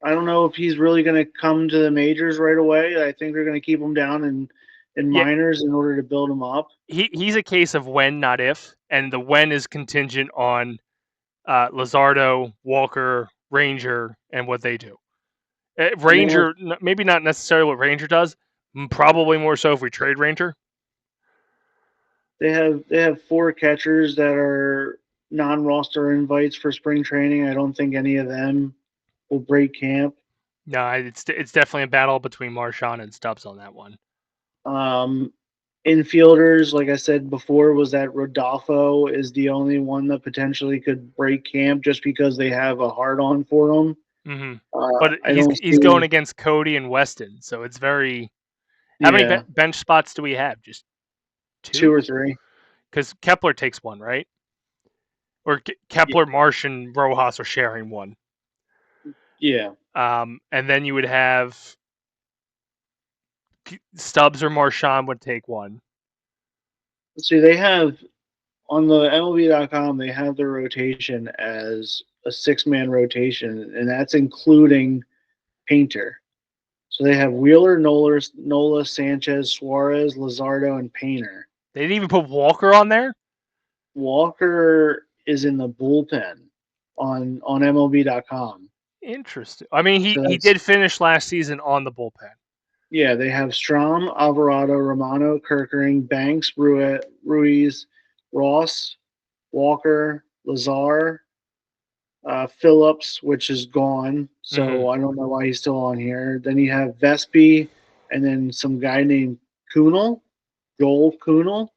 I don't know if he's really going to come to the majors right away. I think they're going to keep him down in minors in order to build him up. He's a case of when, not if, and the when is contingent on Luzardo, Walker, Ranger, and what they do. Ranger, maybe not necessarily what Ranger does. Probably more so if we trade Ranger. They have 4 catchers that are non-roster invites for spring training. I don't think any of them will break camp. No, it's definitely a battle between Marchand and Stubbs on that one. Infielders, like I said before, was that Rodolfo is the only one that potentially could break camp just because they have a hard-on for him. But he's going against Cody and Weston, so it's very. How many bench spots do we have? Just 2 or 3. Because Kepler takes one, right? Or Kepler, Marsh, and Rojas are sharing one. Yeah. And then you would have Stubbs or Marchand would take one. See, they have on the MLB.com, they have the rotation as a 6-man rotation, and that's including Painter. So they have Wheeler, Nola, Sanchez, Suarez, Luzardo, and Painter. They didn't even put Walker on there? Walker is in the bullpen on MLB.com. Interesting. I mean, he did finish last season on the bullpen. Yeah, they have Strom, Alvarado, Romano, Kirkering, Banks, Ruiz, Ross, Walker, Lazar, Phillips, which is gone, so I don't know why he's still on here. Then you have Vespi, and then some guy named Joel Kunal.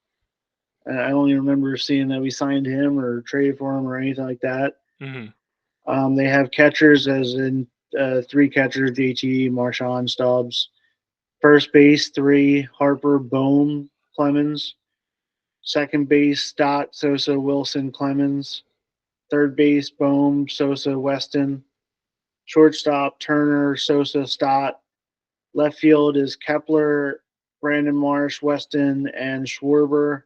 I don't even remember seeing that we signed him or traded for him or anything like that. They have catchers as in 3 catchers, JT, Marchand, Stubbs. First base, 3, Harper, Bohm, Clemens. Second base, Stott, Sosa, Wilson, Clemens. Third base, Bohm, Sosa, Weston. Shortstop, Turner, Sosa, Stott. Left field is Kepler, Brandon Marsh, Weston, and Schwarber.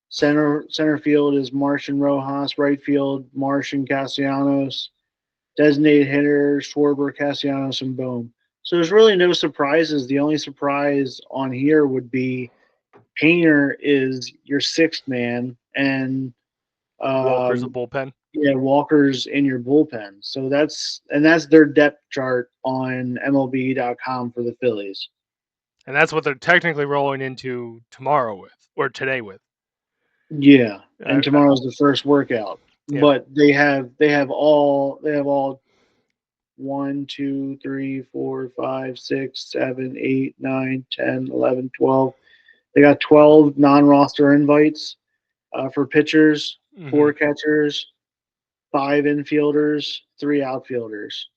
Center field is Marsh and Rojas. Right field, Marsh and Castellanos. Designated hitter, Schwarber, Castellanos, and Bohm. So there's really no surprises. The only surprise on here would be Painter is your sixth man, and Walker's a um, bullpen. yeah, Walker's in your bullpen. So that's their depth chart on MLB.com for the Phillies. And that's what they're technically rolling into tomorrow with, or today with. Yeah, Uh, and uh, tomorrow's the first workout. yeah. But they have all 1, 2, 3, 4, 5, 6, 7, 8, 9, 10, 11, 12. They got 12 non-roster invites for pitchers, Mm-hmm. 4 catchers, 5 infielders, 3 outfielders,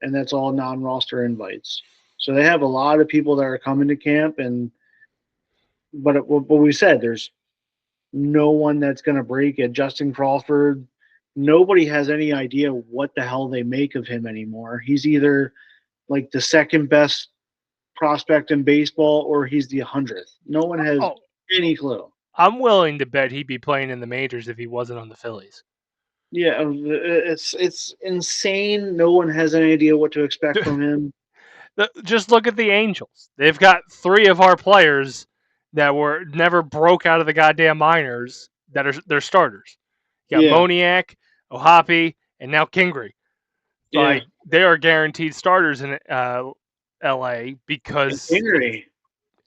and that's all non-roster invites. So they have a lot of people that are coming to camp, and what we said, there's no one that's going to break it. Justin Crawford, nobody has any idea what the hell they make of him anymore. He's either like the second best prospect in baseball or he's the 100th. No one has Oh, any clue. I'm willing to bet he'd be playing in the majors if he wasn't on the Phillies. Yeah, it's insane. No one has any idea what to expect from him. Just look at the Angels. They've got 3 of our players that were never broke out of the goddamn minors that are their starters. You got Yeah, Moniak, Ohapi, and now Kingery. yeah. Like they are guaranteed starters in LA And because it's Henry's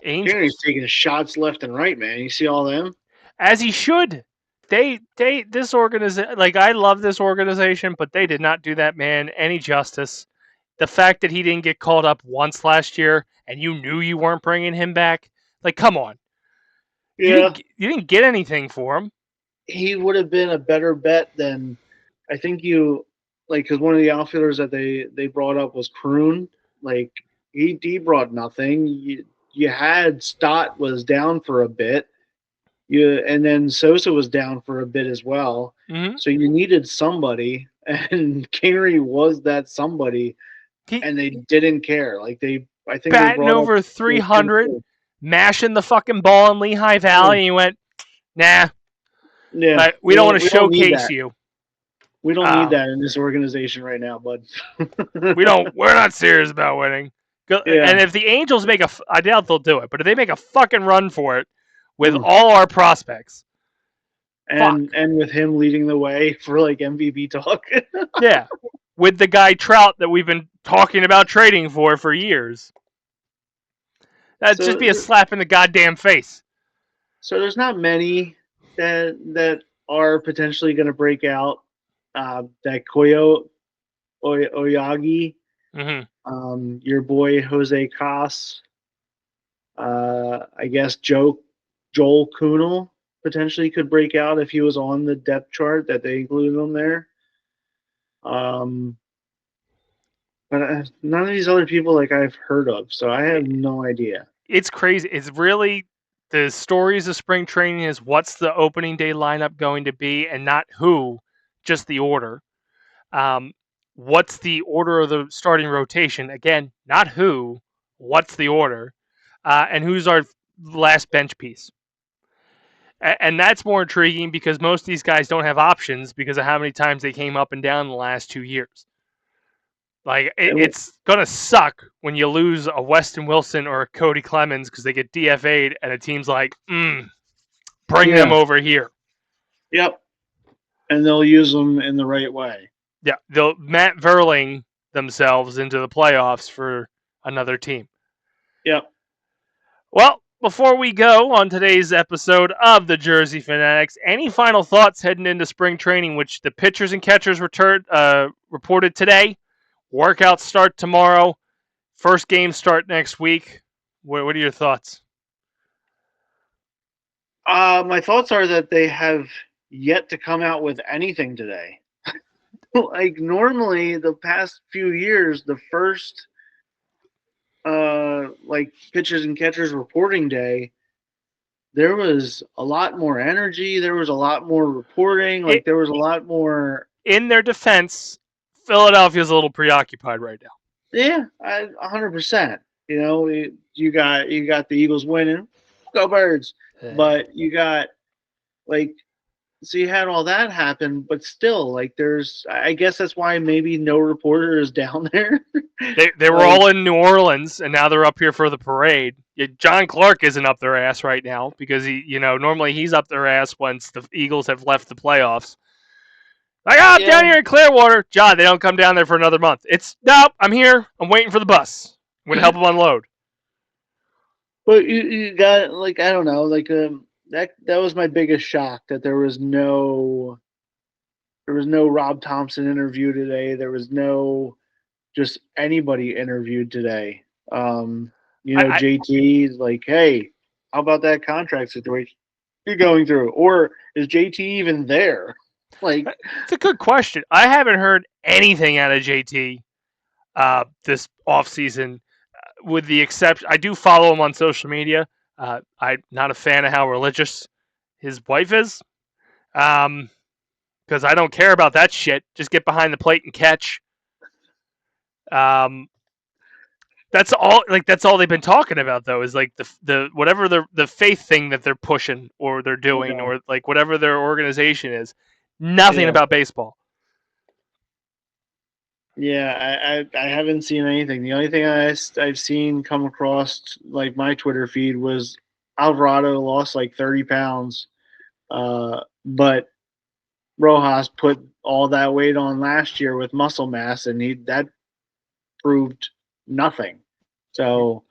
Angels. taking shots left and right, man. You see all them? As he should. This organization, like I love this organization, but they did not do that man any justice. The fact that he didn't get called up once last year and you knew you weren't bringing him back, like come on. Yeah, You didn't get anything for him. he would have been a better bet than I think you like because one of the outfielders that they brought up was Kroon. Like he brought nothing. You had Stott was down for a bit. And then Sosa was down for a bit as well. Mm-hmm. So you needed somebody, and Kingery was that somebody, He and they didn't care. Like I think they batting brought up over Tim 300, Field. mashing the fucking ball in Lehigh Valley, and he went, nah, Yeah, we don't want to we don't need showcase that. you. We don't need Um, that in this organization right now, bud. we don't. We're not serious about winning. Yeah. And if the Angels make I doubt they'll do it, but if they make a fucking run for it with Mm. all our prospects, fuck And with him leading the way for like MVP talk. yeah, with the guy Trout that we've been talking about trading for years, that'd just so be a slap in the goddamn face. so there's not many that are potentially going to break out. That Oyagi, Mm-hmm. your boy Jose Cas, I guess Joel Kuhnel potentially could break out if he was on the depth chart that they included him there. Um, but none of these other people like I've heard of, so I have no idea. It's crazy. It's really the stories of spring training is what's the opening day lineup going to be, and not who, just the order. Um, what's the order of the starting rotation? Again, not who, what's the order, and who's our last bench piece. And that's more intriguing because most of these guys don't have options because of how many times they came up and down the last 2 years. Like And it's gonna suck when you lose a Weston Wilson or a Cody Clemens because they get DFA'd and a team's like, bring them yeah, over here. yep, and they'll use them in the right way. Yeah, they'll Matt Verling themselves into the playoffs for another team. Yep. Well, before we go on today's episode of the Jersey Fanatics, any final thoughts heading into spring training, which the pitchers and catchers reported today? Workouts start tomorrow. First game start next week. What are your thoughts? My thoughts are that they have yet to come out with anything today. Like normally, the past few years, the first like pitchers and catchers reporting day, there was a lot more energy. There was a lot more reporting. It, Like there was a lot more. in their defense, Philadelphia's a little preoccupied right now. Yeah, 100%. You know, you got the Eagles winning, go Birds. But you got like so you had all that happen, but still, like there's I guess that's why maybe no reporter is down there. They were Like all in New Orleans, and now they're up here for the parade. John Clark isn't up their ass right now because normally he's up their ass once the Eagles have left the playoffs. Like, I'm yeah, down here in Clearwater. John, they don't come down there for another month. Nope, I'm here. I'm waiting for the bus. I'm going to help them unload. but you got like I don't know, like that was my biggest shock that there was no Rob Thompson interview today. There was no just anybody interviewed today. I JT's like, hey, how about that contract situation you're going through? Or is JT even there? Like, It's a good question. I haven't heard anything out of JT this offseason, with the exception, I do follow him on social media. I'm not a fan of how religious his wife is. Because I don't care about that shit. Just get behind the plate and catch. Um, that's all. Like that's all they've been talking about though. Is like the whatever the faith thing that they're pushing or they're doing yeah, or like whatever their organization is. Nothing yeah, about baseball. yeah. I haven't seen anything. The only thing I've seen come across like my Twitter feed was Alvarado lost like 30 pounds, but Rojas put all that weight on last year with muscle mass, and that proved nothing. So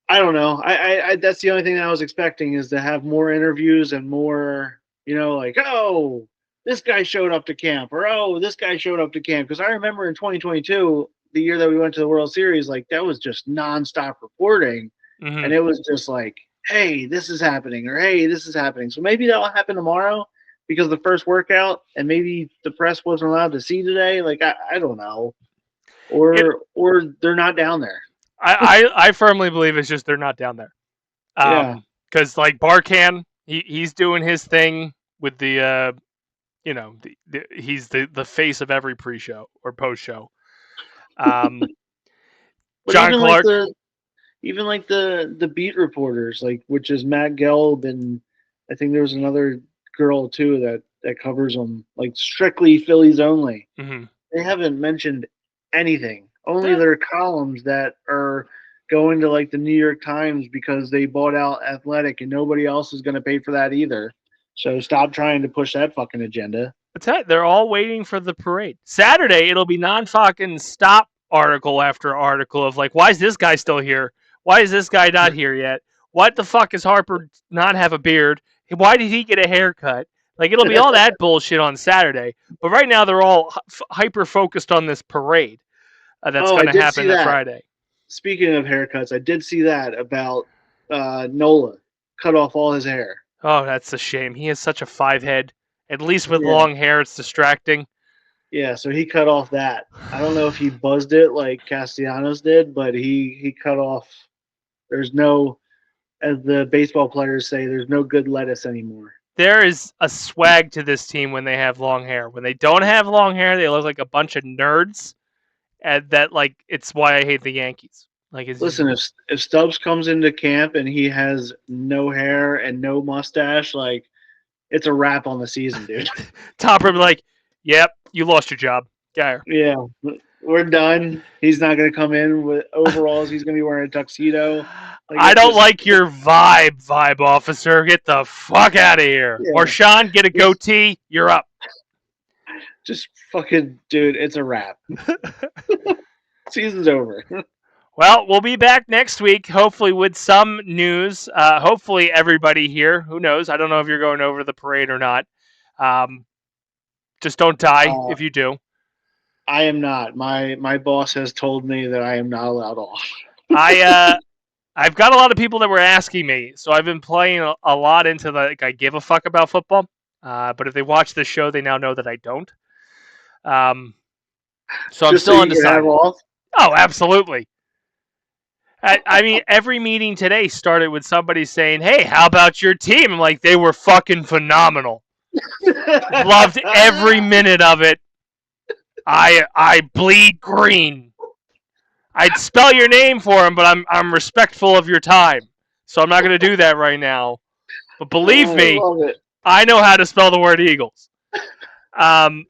I don't know. I that's the only thing that I was expecting is to have more interviews and more, like, oh, this guy showed up to camp, or oh, this guy showed up to camp. Because I remember in 2022, the year that we went to the World Series, like that was just nonstop reporting, and Mm-hmm. it was just like, hey, this is happening, or hey, this is happening. So maybe that'll happen tomorrow because the first workout, and maybe the press wasn't allowed to see today. Like I don't know, It. or they're not down there. I firmly believe it's just they're not down there. Yeah. Because like Barkan, he's doing his thing with the he's the face of every pre-show or post-show. Um, But John Clark. even like the beat reporters, like which is Matt Gelb, and I think there was another girl too that covers them, like strictly Phillies only. Mm-hmm. They haven't mentioned anything. Only Yeah. their columns that are going to like the New York Times because they bought out Athletic, and nobody else is going to pay for that either. So stop trying to push that fucking agenda. They're all waiting for the parade. Saturday, it'll be non-fucking stop article after article of like, why is this guy still here? Why is this guy not here yet? What the fuck is Harper not have a beard? Why did he get a haircut? Like, it'll be all that bullshit on Saturday. But right now, they're all hyper focused on this parade that's Oh, going I to did see happen that that. Friday. Speaking of haircuts, I did see that about Nola cut off all his hair. Oh, that's a shame. He has such a five head. At least with Yeah, long hair, it's distracting. yeah. So he cut off that. I don't know if he buzzed it like Castellanos did, but he cut off. There's no, as the baseball players say, there's no good lettuce anymore. There is a swag to this team when they have long hair. When they don't have long hair, they look like a bunch of nerds. And that, like, it's why I hate the Yankees. Like, it's just Listen, if Stubbs comes into camp and he has no hair and no mustache, like it's a wrap on the season, dude. Topper be like, "Yep, you lost your job, guy." Yeah, we're done. He's not going to come in with overalls. He's going to be wearing a tuxedo. Like I it's don't just, like your vibe, officer. Get the fuck out of here. yeah, Marshawn, get a just goatee. You're up. just fucking dude. It's a wrap. Season's over. Well, we'll be back next week, hopefully with some news. Hopefully, everybody here. Who knows? I don't know if you're going over the parade or not. Um, just don't die Uh, if you do. I am not. My boss has told me that I am not allowed off. I I've got a lot of people that were asking me, so I've been playing a lot into the like I give a fuck about football. But if they watch the show, they now know that I don't. Um, so I'm Just so still you can have undecided. off. Oh, absolutely. I mean, every meeting today started with somebody saying, "Hey, how about your team?" I'm like, they were fucking phenomenal. Loved every minute of it. I bleed green. I'd spell your name for him, but I'm respectful of your time, so I'm not going to do that right now. But believe I me, love it. I know how to spell the word Eagles. I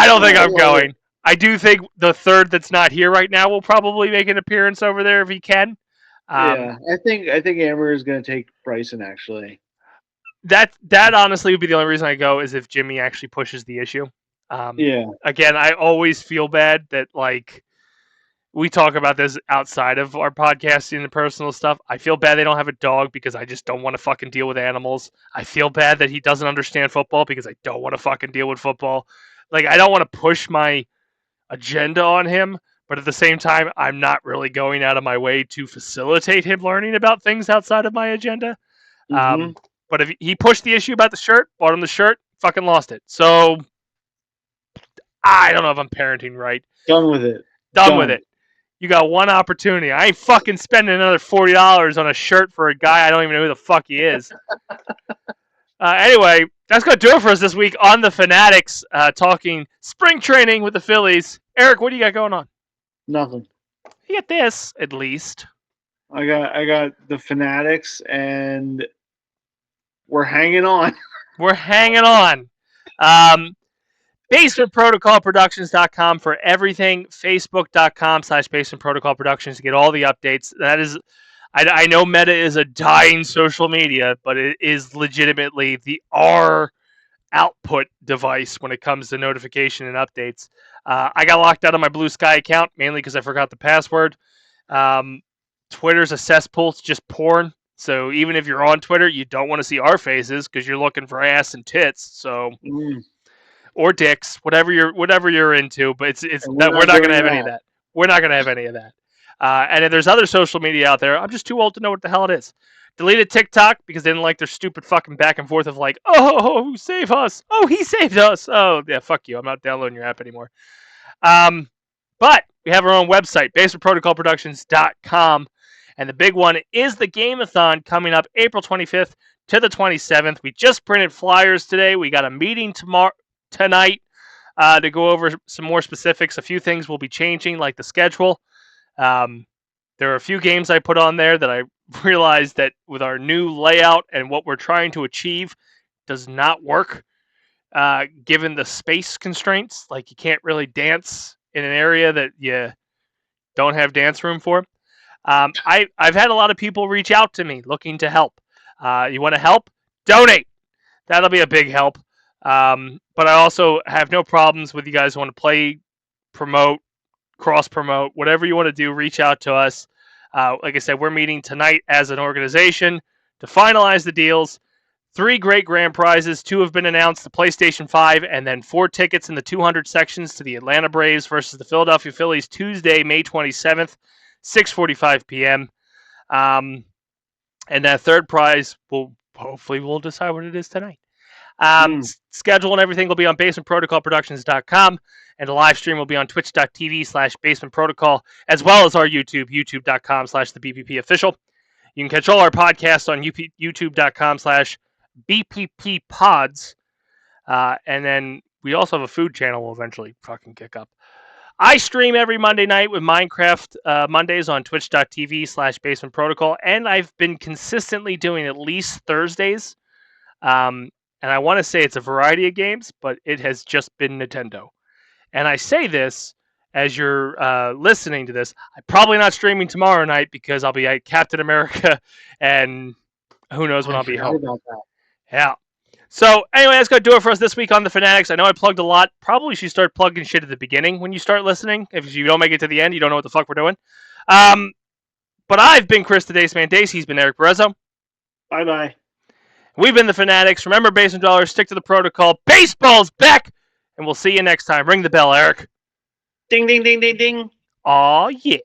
don't think I I'm love it. going. I do think the third that's not here right now will probably make an appearance over there if he can. Um, Yeah, I think Amber is going to take Bryson actually. that honestly would be the only reason I go is if Jimmy actually pushes the issue. Um, Yeah. Again, I always feel bad that like we talk about this outside of our podcasting and personal stuff. I feel bad they don't have a dog because I just don't want to fucking deal with animals. I feel bad that he doesn't understand football because I don't want to fucking deal with football. Like I don't want to push my agenda on him, but at the same time, I'm not really going out of my way to facilitate him learning about things outside of my agenda. Mm-hmm. Um, but if he pushed the issue about the shirt, bought him the shirt, fucking lost it. So I don't know if I'm parenting right. Done with it. Done with Done. it. You got one opportunity. I ain't fucking spending another $40 on a shirt for a guy I don't even know who the fuck he is. Anyway, that's going to do it for us this week on the Fanatics, talking spring training with the Phillies. Erik, what do you got going on? Nothing. You get this, at least. I got the Fanatics, and we're hanging on. We're hanging on. Um, BasementProtocolProductions.com for everything. Facebook.com/BasementProtocolProductions to get all the updates. That is, I know Meta is a dying social media, but it is legitimately the R output device when it comes to notification and updates. I got locked out of my Blue Sky account mainly because I forgot the password. Um, Twitter's a cesspool. It's just porn. So even if you're on Twitter, you don't want to see our faces because you're looking for ass and tits. So or dicks, whatever you're into. But it's And we're that we're not not gonna doing have any of that. that. We're not gonna have any of that. And if there's other social media out there, I'm just too old to know what the hell it is. Deleted TikTok because they didn't like their stupid fucking back and forth of like, oh, save us. Oh, he saved us. Oh, yeah, fuck you. I'm not downloading your app anymore. But we have our own website, basementprotocolproductions.com. And the big one is the Game-a-thon coming up April 25th to the 27th. We just printed flyers today. We got a meeting tonight to go over some more specifics. A few things will be changing, like the schedule. There are a few games I put on there that I realized that with our new layout and what we're trying to achieve does not work, given the space constraints. Like you can't really dance in an area that you don't have dance room for. I've had a lot of people reach out to me looking to help. You want to help? Donate. That'll be a big help. But I also have no problems with you guys who want to play, promote, cross promote, whatever you want to do. Reach out to us. Like I said, we're meeting tonight as an organization to finalize the deals. 3 great grand prizes. 2 have been announced: the PlayStation 5, and then 4 tickets in the 200 sections to the Atlanta Braves versus the Philadelphia Phillies Tuesday, May 27th, 6:45 p.m. And that third prize we'll decide what it is tonight. Schedule and everything will be on basementprotocolproductions.com, and the live stream will be on twitch.tv/basementprotocol, as well as our YouTube, youtube.com/the BPP official. You can catch all our podcasts on youtube.com/BPP pods. And then we also have a food channel we'll eventually fucking kick up. I stream every Monday night with Minecraft Mondays on twitch.tv/basement protocol, and I've been consistently doing at least Thursdays. And I want to say it's a variety of games, but it has just been Nintendo. And I say this as you're listening to this. I'm probably not streaming tomorrow night because I'll be at Captain America, and who knows when I I'll be forgot home. about that. Yeah. So anyway, that's gonna do it for us this week on the Fanatics. I know I plugged a lot. Probably should start plugging shit at the beginning when you start listening. If you don't make it to the end, you don't know what the fuck we're doing. But I've been Chris the Dace Man Dace. He's been Erik Berezzo. Bye. We've been the Fanatics. Remember, basement dollars, stick to the protocol. Baseball's back, and we'll see you next time. Ring the bell, Erik. Ding, ding, ding, ding, ding. Aw, yeah.